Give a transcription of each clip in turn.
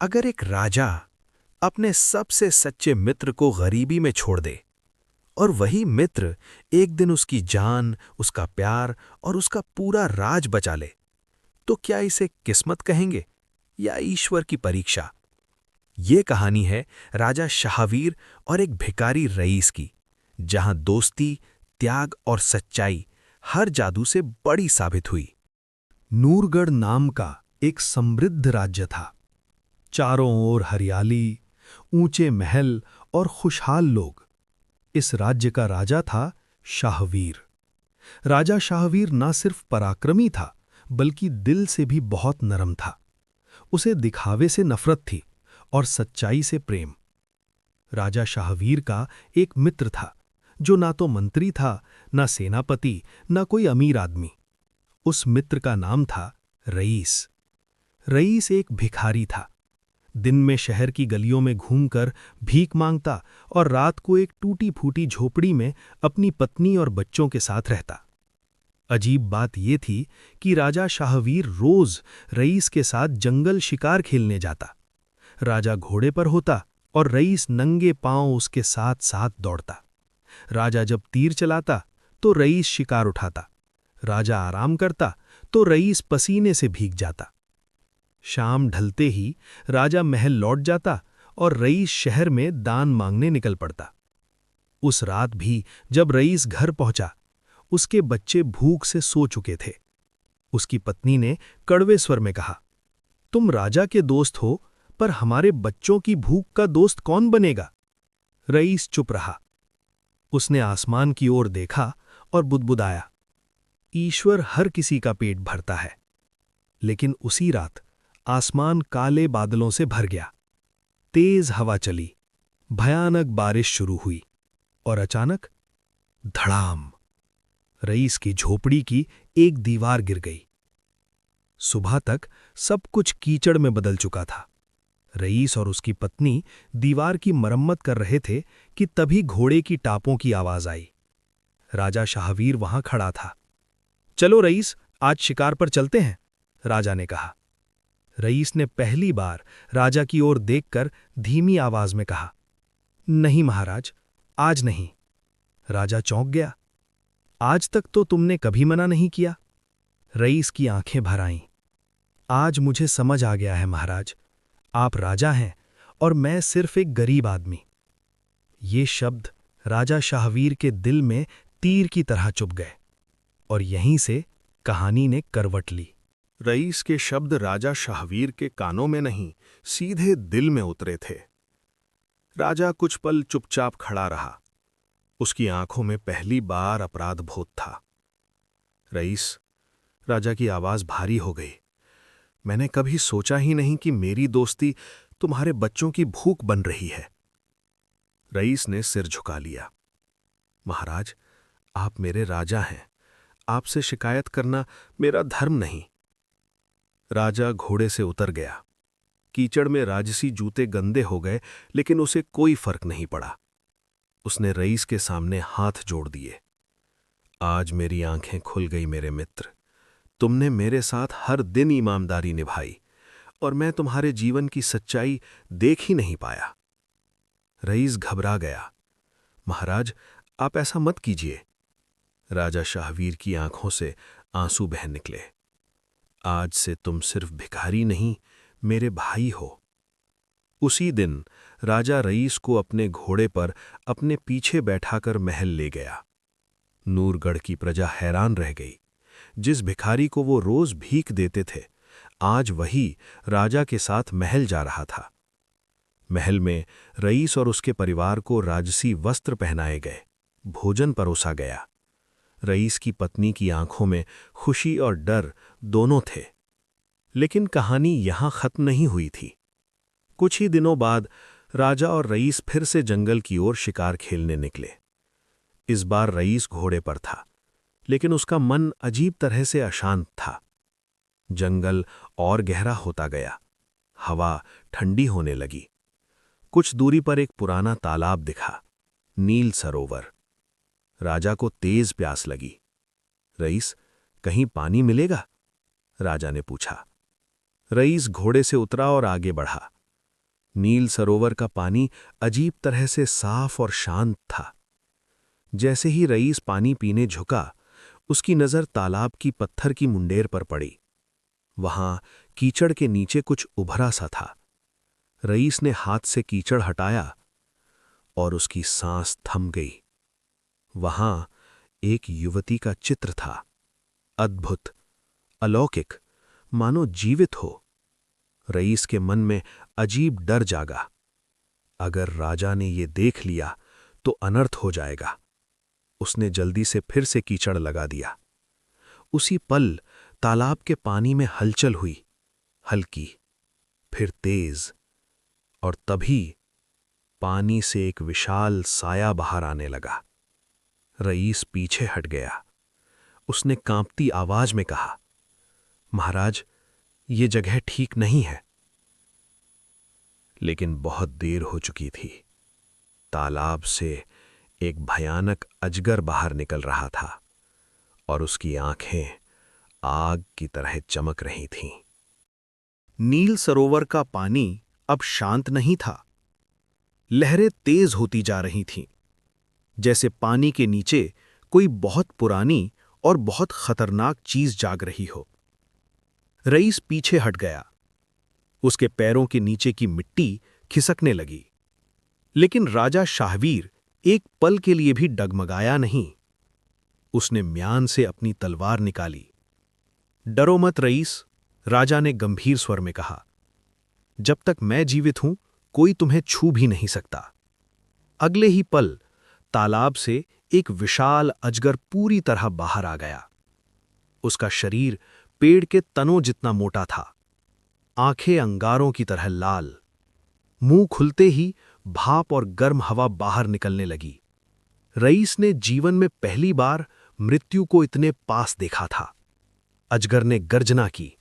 अगर एक राजा अपने सबसे सच्चे मित्र को गरीबी में छोड़ दे और वही मित्र एक दिन उसकी जान, उसका प्यार और उसका पूरा राज बचा ले, तो क्या इसे किस्मत कहेंगे या ईश्वर की परीक्षा? ये कहानी है राजा शाहवीर और एक भिखारी रईस की, जहां दोस्ती, त्याग और सच्चाई हर जादू से बड़ी साबित हुई। नूरगढ़ नाम का एक समृद्ध राज्य था। चारों ओर हरियाली, ऊंचे महल और खुशहाल लोग। इस राज्य का राजा था शाहवीर। राजा शाहवीर न सिर्फ पराक्रमी था, बल्कि दिल से भी बहुत नरम था। उसे दिखावे से नफरत थी और सच्चाई से प्रेम। राजा शाहवीर का एक मित्र था, जो ना तो मंत्री था, ना सेनापति, ना कोई अमीर आदमी। उस मित्र का नाम था रईस। रईस एक भिखारी था। दिन में शहर की गलियों में घूमकर भीख मांगता और रात को एक टूटी फूटी झोपड़ी में अपनी पत्नी और बच्चों के साथ रहता। अजीब बात यह थी कि राजा शाहवीर रोज रईस के साथ जंगल शिकार खेलने जाता। राजा घोड़े पर होता और रईस नंगे पांव उसके साथ साथ दौड़ता। राजा जब तीर चलाता तो रईस शिकार उठाता। राजा आराम करता तो रईस पसीने से भीग जाता। शाम ढलते ही राजा महल लौट जाता और रईस शहर में दान मांगने निकल पड़ता। उस रात भी जब रईस घर पहुंचा, उसके बच्चे भूख से सो चुके थे। उसकी पत्नी ने कड़वे स्वर में कहा, तुम राजा के दोस्त हो, पर हमारे बच्चों की भूख का दोस्त कौन बनेगा? रईस चुप रहा। उसने आसमान की ओर देखा और बुदबुदाया, ईश्वर हर किसी का पेट भरता है। लेकिन उसी रात आसमान काले बादलों से भर गया। तेज हवा चली, भयानक बारिश शुरू हुई और अचानक धड़ाम, रईस की झोपड़ी की एक दीवार गिर गई। सुबह तक सब कुछ कीचड़ में बदल चुका था। रईस और उसकी पत्नी दीवार की मरम्मत कर रहे थे कि तभी घोड़े की टापों की आवाज आई। राजा शाहवीर वहां खड़ा था। चलो रईस, आज शिकार पर चलते हैं, राजा ने कहा। रईस ने पहली बार राजा की ओर देखकर धीमी आवाज में कहा, नहीं महाराज, आज नहीं। राजा चौंक गया। आज तक तो तुमने कभी मना नहीं किया। रईस की आंखें भर आईं। आज मुझे समझ आ गया है महाराज, आप राजा हैं और मैं सिर्फ एक गरीब आदमी। ये शब्द राजा शाहवीर के दिल में तीर की तरह चुभ गए और यहीं से कहानी ने करवट ली। रईस के शब्द राजा शाहवीर के कानों में नहीं, सीधे दिल में उतरे थे। राजा कुछ पल चुपचाप खड़ा रहा। उसकी आंखों में पहली बार अपराध बोध था। रईस, राजा की आवाज भारी हो गई, मैंने कभी सोचा ही नहीं कि मेरी दोस्ती तुम्हारे बच्चों की भूख बन रही है। रईस ने सिर झुका लिया। महाराज, आप मेरे राजा हैं, आपसे शिकायत करना मेरा धर्म नहीं। राजा घोड़े से उतर गया। कीचड़ में राजसी जूते गंदे हो गए, लेकिन उसे कोई फर्क नहीं पड़ा। उसने रईस के सामने हाथ जोड़ दिए। आज मेरी आंखें खुल गई मेरे मित्र। तुमने मेरे साथ हर दिन ईमानदारी निभाई और मैं तुम्हारे जीवन की सच्चाई देख ही नहीं पाया। रईस घबरा गया। महाराज, आप ऐसा मत कीजिए। राजा शाहवीर की आंखों से आंसू बह निकले। आज से तुम सिर्फ भिखारी नहीं, मेरे भाई हो। उसी दिन राजा रईस को अपने घोड़े पर अपने पीछे बैठाकर महल ले गया। नूरगढ़ की प्रजा हैरान रह गई। जिस भिखारी को वो रोज भीख देते थे, आज वही राजा के साथ महल जा रहा था। महल में रईस और उसके परिवार को राजसी वस्त्र पहनाए गए, भोजन परोसा गया। रईस की पत्नी की आंखों में खुशी और डर दोनों थे। लेकिन कहानी यहां खत्म नहीं हुई थी। कुछ ही दिनों बाद राजा और रईस फिर से जंगल की ओर शिकार खेलने निकले। इस बार रईस घोड़े पर था, लेकिन उसका मन अजीब तरह से अशांत था। जंगल और गहरा होता गया। हवा ठंडी होने लगी। कुछ दूरी पर एक पुराना तालाब दिखा, नील सरोवर। राजा को तेज प्यास लगी। रईस, कहीं पानी मिलेगा? राजा ने पूछा। रईस घोड़े से उतरा और आगे बढ़ा। नील सरोवर का पानी अजीब तरह से साफ और शांत था। जैसे ही रईस पानी पीने झुका, उसकी नज़र तालाब की पत्थर की मुंडेर पर पड़ी। वहां कीचड़ के नीचे कुछ उभरा सा था। रईस ने हाथ से कीचड़ हटाया और उसकी सांस थम गई। वहां एक युवती का चित्र था, अद्भुत, अलौकिक, मानो जीवित हो। रईस के मन में अजीब डर जागा। अगर राजा ने ये देख लिया तो अनर्थ हो जाएगा। उसने जल्दी से फिर से कीचड़ लगा दिया। उसी पल तालाब के पानी में हलचल हुई, हल्की, फिर तेज, और तभी पानी से एक विशाल साया बाहर आने लगा। रईस पीछे हट गया। उसने कांपती आवाज में कहा, महाराज, ये जगह ठीक नहीं है। लेकिन बहुत देर हो चुकी थी। तालाब से एक भयानक अजगर बाहर निकल रहा था और उसकी आंखें आग की तरह चमक रही थीं। नील सरोवर का पानी अब शांत नहीं था। लहरें तेज होती जा रही थीं, जैसे पानी के नीचे कोई बहुत पुरानी और बहुत खतरनाक चीज जाग रही हो। रईस पीछे हट गया। उसके पैरों के नीचे की मिट्टी खिसकने लगी। लेकिन राजा शाहवीर एक पल के लिए भी डगमगाया नहीं। उसने म्यान से अपनी तलवार निकाली। डरो मत रईस, राजा ने गंभीर स्वर में कहा। जब तक मैं जीवित हूं, कोई तुम्हें छू भी नहीं सकता। अगले ही पल तालाब से एक विशाल अजगर पूरी तरह बाहर आ गया। उसका शरीर पेड़ के तनों जितना मोटा था, आंखें अंगारों की तरह लाल। मुंह खुलते ही भाप और गर्म हवा बाहर निकलने लगी। रईस ने जीवन में पहली बार मृत्यु को इतने पास देखा था। अजगर ने गर्जना की।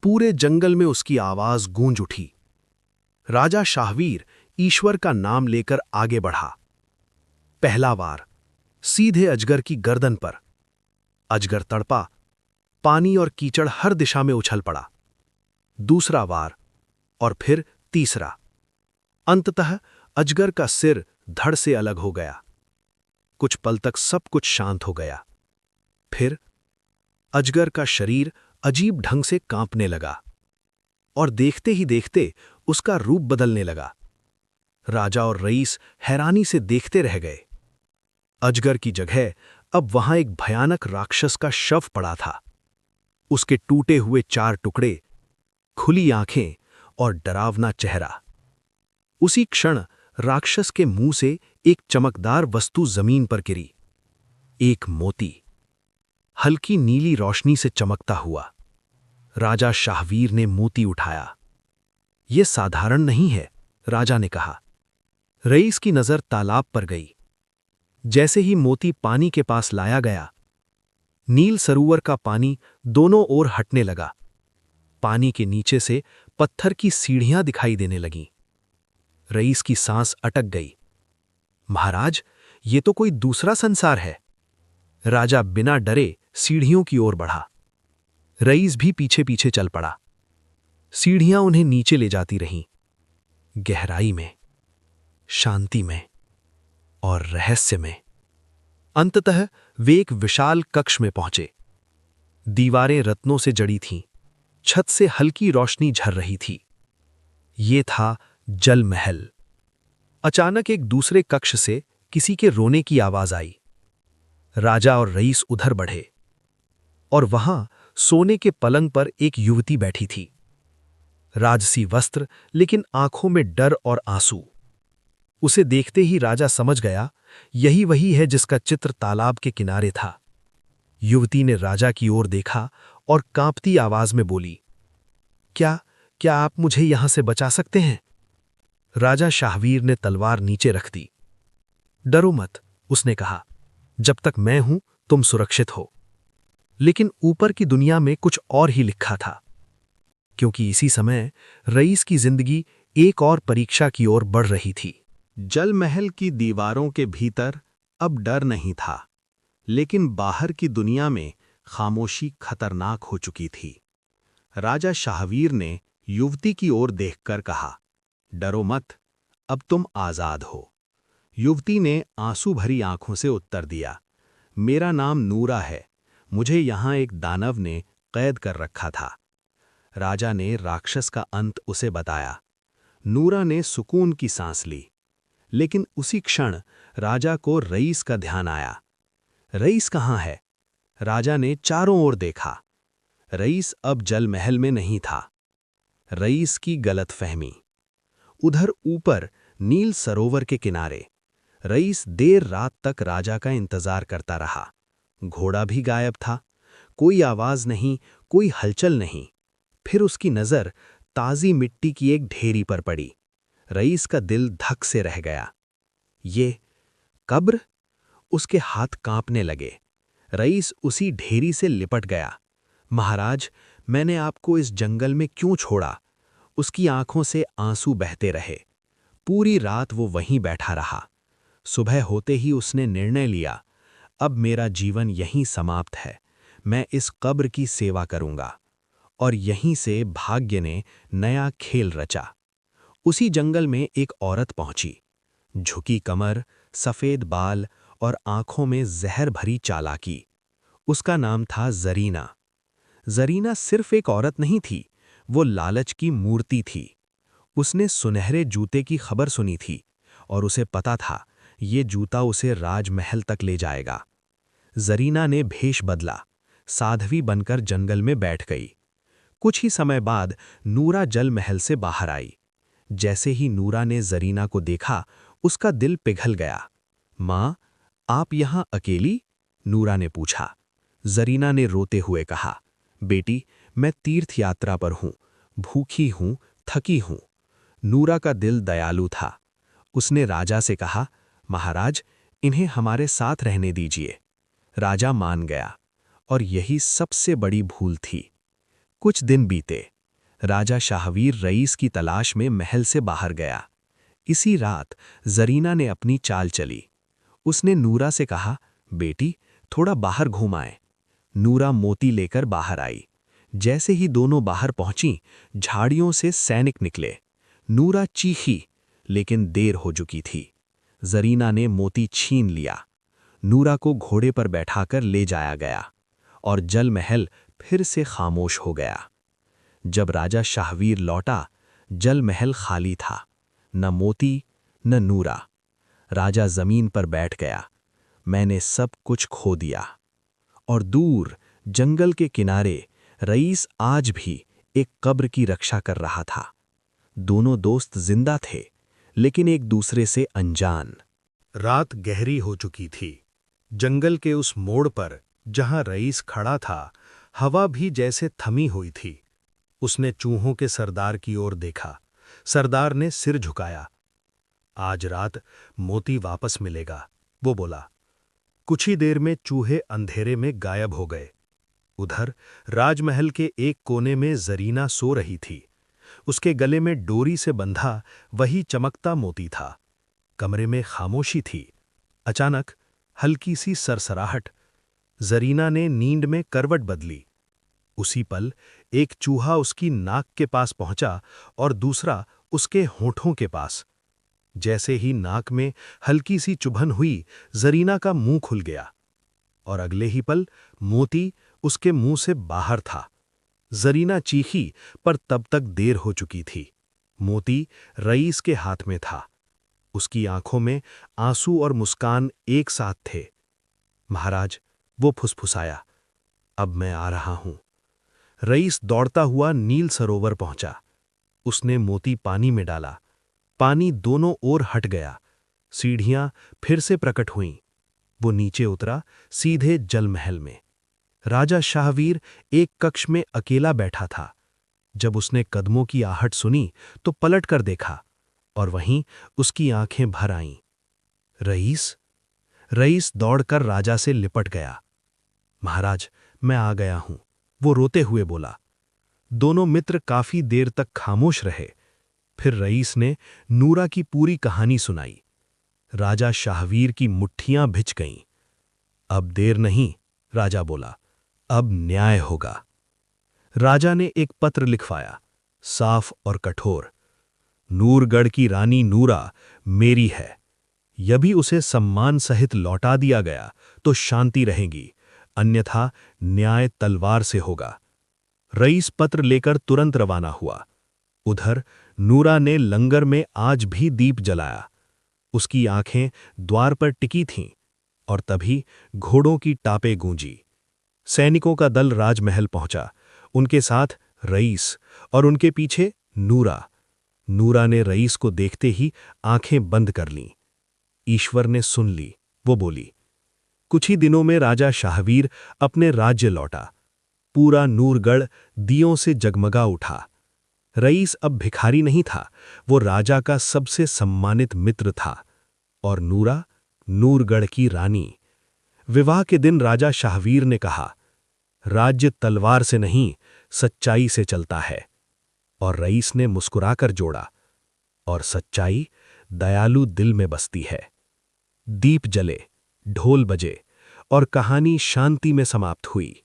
पूरे जंगल में उसकी आवाज गूंज उठी। राजा शाहवीर ईश्वर का नाम लेकर आगे बढ़ा। पहला वार सीधे अजगर की गर्दन पर। अजगर तड़पा। पानी और कीचड़ हर दिशा में उछल पड़ा। दूसरा वार, और फिर तीसरा। अंततः अजगर का सिर धड़ से अलग हो गया। कुछ पल तक सब कुछ शांत हो गया। फिर अजगर का शरीर अजीब ढंग से कांपने लगा और देखते ही देखते उसका रूप बदलने लगा। राजा और रईस हैरानी से देखते रह गए। अजगर की जगह अब वहां एक भयानक राक्षस का शव पड़ा था। उसके टूटे हुए 4 टुकड़े, खुली आंखें और डरावना चेहरा। उसी क्षण राक्षस के मुंह से एक चमकदार वस्तु जमीन पर गिरी। एक मोती, हल्की नीली रोशनी से चमकता हुआ। राजा शाहवीर ने मोती उठाया। यह साधारण नहीं है, राजा ने कहा। रईस की नजर तालाब पर गई। जैसे ही मोती पानी के पास लाया गया, नील सरोवर का पानी दोनों ओर हटने लगा। पानी के नीचे से पत्थर की सीढ़ियां दिखाई देने लगीं। रईस की सांस अटक गई। महाराज, ये तो कोई दूसरा संसार है। राजा बिना डरे सीढ़ियों की ओर बढ़ा। रईस भी पीछे पीछे चल पड़ा। सीढ़ियां उन्हें नीचे ले जाती रहीं, गहराई में, शांति में और रहस्य में। अंततः वे एक विशाल कक्ष में पहुंचे। दीवारें रत्नों से जड़ी थीं। छत से हल्की रोशनी झर रही थी। ये था जल महल। अचानक एक दूसरे कक्ष से किसी के रोने की आवाज आई। राजा और रईस उधर बढ़े और वहां सोने के पलंग पर एक युवती बैठी थी। राजसी वस्त्र, लेकिन आंखों में डर और आंसू। उसे देखते ही राजा समझ गया, यही वही है जिसका चित्र तालाब के किनारे था। युवती ने राजा की ओर देखा और कांपती आवाज में बोली, क्या आप मुझे यहां से बचा सकते हैं? राजा शाहवीर ने तलवार नीचे रख दी। डरो मत, उसने कहा। जब तक मैं हूं, तुम सुरक्षित हो। लेकिन ऊपर की दुनिया में कुछ और ही लिखा था, क्योंकि इसी समय रईस की जिंदगी एक और परीक्षा की ओर बढ़ रही थी। जल महल की दीवारों के भीतर अब डर नहीं था, लेकिन बाहर की दुनिया में खामोशी खतरनाक हो चुकी थी। राजा शाहवीर ने युवती की ओर देखकर कहा, डरो मत, अब तुम आजाद हो। युवती ने आंसू भरी आंखों से उत्तर दिया, मेरा नाम नूरा है, मुझे यहाँ एक दानव ने कैद कर रखा था। राजा ने राक्षस का अंत उसे बताया। नूरा ने सुकून की सांस ली, लेकिन उसी क्षण राजा को रईस का ध्यान आया। रईस कहाँ है? राजा ने चारों ओर देखा। रईस अब जल महल में नहीं था। रईस की गलतफहमी। उधर ऊपर नील सरोवर के किनारे रईस देर रात तक राजा का इंतजार करता रहा। घोड़ा भी गायब था, कोई आवाज नहीं, कोई हलचल नहीं। फिर उसकी नजर ताजी मिट्टी की एक ढेरी पर पड़ी। रईस का दिल धक से रह गया। ये कब्र? उसके हाथ कांपने लगे। रईस उसी ढेरी से लिपट गया। महाराज, मैंने आपको इस जंगल में क्यों छोड़ा? उसकी आंखों से आंसू बहते रहे। पूरी रात वो वहीं बैठा रहा। सुबह होते ही उसने निर्णय लिया, अब मेरा जीवन यहीं समाप्त है, मैं इस कब्र की सेवा करूंगा। और यहीं से भाग्य ने नया खेल रचा। उसी जंगल में एक औरत पहुंची। झुकी कमर, सफेद बाल और आंखों में जहर भरी चालाकी। उसका नाम था जरीना। जरीना सिर्फ एक औरत नहीं थी, वो लालच की मूर्ति थी। उसने सुनहरे जूते की खबर सुनी थी और उसे पता था ये जूता उसे राजमहल तक ले जाएगा। जरीना ने भेष बदला, साध्वी बनकर जंगल में बैठ गई। कुछ ही समय बाद नूरा जल महल से बाहर आई। जैसे ही नूरा ने जरीना को देखा, उसका दिल पिघल गया। माँ, आप यहाँ अकेली? नूरा ने पूछा। जरीना ने रोते हुए कहा, बेटी, मैं तीर्थ यात्रा पर हूँ, भूखी हूँ, थकी हूँ। नूरा का दिल दयालु था। उसने राजा से कहा, महाराज, इन्हें हमारे साथ रहने दीजिए। राजा मान गया, और यही सबसे बड़ी भूल थी। कुछ दिन बीते। राजा शाहवीर रईस की तलाश में महल से बाहर गया। इसी रात जरीना ने अपनी चाल चली। उसने नूरा से कहा, बेटी, थोड़ा बाहर घूम आए। नूरा मोती लेकर बाहर आई। जैसे ही दोनों बाहर पहुंची, झाड़ियों से सैनिक निकले। नूरा चीखी, लेकिन देर हो चुकी थी। जरीना ने मोती छीन लिया। नूरा को घोड़े पर बैठाकर ले जाया गया, और जल महल फिर से खामोश हो गया। जब राजा शाहवीर लौटा, जल महल खाली था, न मोती न नूरा। राजा जमीन पर बैठ गया। मैंने सब कुछ खो दिया। और दूर जंगल के किनारे रईस आज भी एक कब्र की रक्षा कर रहा था। दोनों दोस्त जिंदा थे, लेकिन एक दूसरे से अनजान। रात गहरी हो चुकी थी। जंगल के उस मोड़ पर जहां रईस खड़ा था, हवा भी जैसे थमी हुई थी। उसने चूहों के सरदार की ओर देखा। सरदार ने सिर झुकाया। आज रात मोती वापस मिलेगा, वो बोला। कुछ ही देर में चूहे अंधेरे में गायब हो गए। उधर राजमहल के एक कोने में जरीना सो रही थी। उसके गले में डोरी से बंधा वही चमकता मोती था। कमरे में खामोशी थी। अचानक हल्की सी सरसराहट। जरीना ने नींद में करवट बदली। उसी पल एक चूहा उसकी नाक के पास पहुंचा और दूसरा उसके होठों के पास। जैसे ही नाक में हल्की सी चुभन हुई, जरीना का मुंह खुल गया, और अगले ही पल मोती उसके मुंह से बाहर था। जरीना चीखी, पर तब तक देर हो चुकी थी। मोती रईस के हाथ में था। उसकी आंखों में आंसू और मुस्कान एक साथ थे। महाराज, वो फुसफुसाया, अब मैं आ रहा हूं। रईस दौड़ता हुआ नील सरोवर पहुंचा। उसने मोती पानी में डाला। पानी दोनों ओर हट गया। सीढ़ियां फिर से प्रकट हुईं। वो नीचे उतरा, सीधे जल महल में। राजा शाहवीर एक कक्ष में अकेला बैठा था। जब उसने कदमों की आहट सुनी तो पलट कर देखा, और वहीं उसकी आंखें भर आईं। रईस? रईस दौड़कर राजा से लिपट गया। महाराज, मैं आ गया हूं, वो रोते हुए बोला। दोनों मित्र काफी देर तक खामोश रहे। फिर रईस ने नूरा की पूरी कहानी सुनाई। राजा शाहवीर की मुट्ठियां भिज गईं। अब देर नहीं, राजा बोला, अब न्याय होगा। राजा ने एक पत्र लिखवाया, साफ और कठोर। नूरगढ़ की रानी नूरा मेरी है। यदि उसे सम्मान सहित लौटा दिया गया तो शांति रहेगी, अन्यथा न्याय तलवार से होगा। रईस पत्र लेकर तुरंत रवाना हुआ। उधर नूरा ने लंगर में आज भी दीप जलाया। उसकी आंखें द्वार पर टिकी थीं और तभी घोड़ों की टापें गूंजी। सैनिकों का दल राजमहल पहुंचा, उनके साथ रईस और उनके पीछे नूरा। नूरा ने रईस को देखते ही आंखें बंद कर लीं। ईश्वर ने सुन ली, वो बोली। कुछ ही दिनों में राजा शाहवीर अपने राज्य लौटा। पूरा नूरगढ़ दियों से जगमगा उठा। रईस अब भिखारी नहीं था, वो राजा का सबसे सम्मानित मित्र था। और नूरा नूरगढ़ की रानी। विवाह के दिन राजा शाहवीर ने कहा, राज्य तलवार से नहीं, सच्चाई से चलता है। और रईस ने मुस्कुराकर जोड़ा, और सच्चाई दयालु दिल में बसती है। दीप जले, ढोल बजे और कहानी शांति में समाप्त हुई।